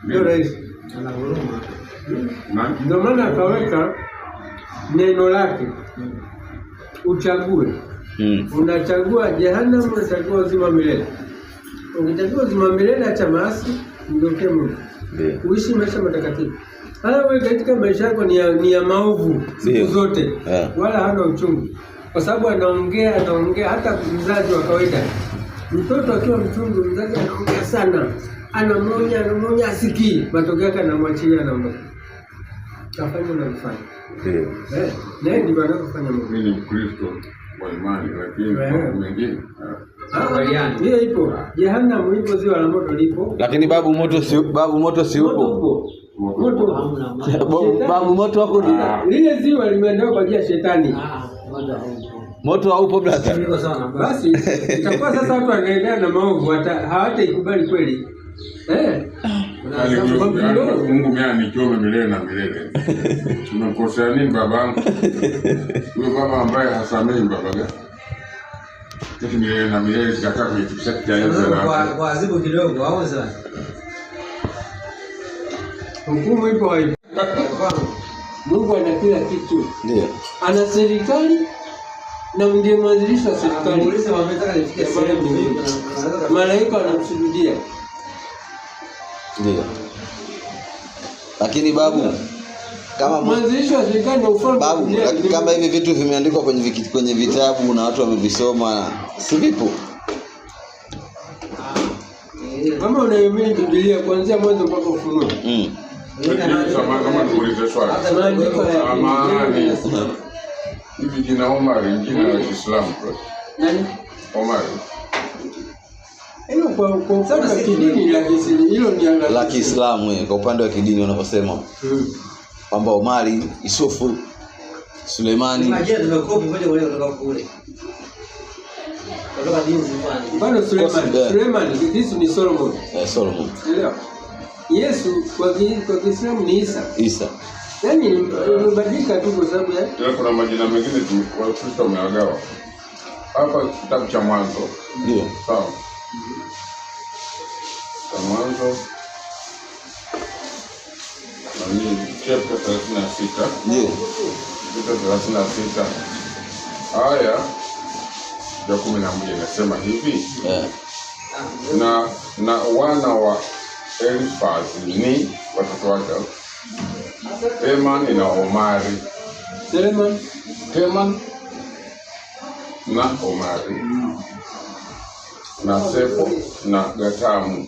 Ndio rais. Ana huruma. Ndio maana akaweka neno lake. Uchague. Unachagua jehanamu, unachagua uzima milele. Ukichagua uzima milele acha maasi, mgeukie Mungu. Uishi maisha matakatifu. Hata wewe katika maisha yako ni ya maovu siku zote. Wala hana uchungu. Kwa sababu anaongea hata mzazi wa kawaida. Mtoto akiwa mchungu, mzazi anaongea sana. Anamonya asikii. Matokeo yake anamwachilia anaondoka. Kafanya unafanya. Ndio. Ndivyo anafanya Mungu. Mimi ni Mkristo wa imani, lakini mwingine hiyo ipo. Jehanamu ipo, ziwa la moto lipo. Lakini babu moto si upo. Babu moto wako lile ziwa limeandikwa kwa ajili ya shetani. Moto haupo brother. Basi itakuwa sasa watu wanaendelea na maovu, hawataikubali kweli. Mungu mimi anichome milele na milele. Tumekosea nini babangu? Huyo baba ambaye hasamehi baba gani? Kitu milele na milele zikakaa kwenye kipsati cha Yesu na kwa adhibu kidogo au sana. Hukumu ipo hapo. Mungu ana kila kitu. Ndio. Ana serikali na ndiye mwanzilishi wa serikali. Muulize wametaka nifike sehemu nyingine. Malaika wanamsujudia. Ndio. Lakini babu, kama mwanzilishi wa serikali na ufalme babu, lakini kama hivi vitu vimeandikwa kwenye vitabu na watu wamevisoma, si vipo? Kama unaamini Biblia kuanzia mwanzo mpaka Ufunuo. Kama tuulize swali. Amani. Hivi jina Omar ni jina la Kiislamu kwa? Nani? Omar. Hilo kwa kidini la Kiislamu, hilo ni la Kiislamu kwa upande wa kidini wanaposema. Kwamba Omari, Yusufu, Suleimani. Majina tumekopi moja kwa moja kutoka kule. Kutoka dini zifani. Bado Suleimani, hizi ni Solomon. Solomon. Elewa. Yesu kwa Kiislamu ni Isa. Yaani imebadilika tu kwa sababu ya kuna majina mengine kwa Kristo wameagawa. Hapa kitabu cha Mwanzo. Ndio. Sawa. Mwanzo ni chapter 36. Ndio. Chapter 36. Aya ya 11 inasema hivi. Na wana wa Elifaz ni watoto wake Teman na Omari. Teman na Omari. Na Sefo na Gatamu.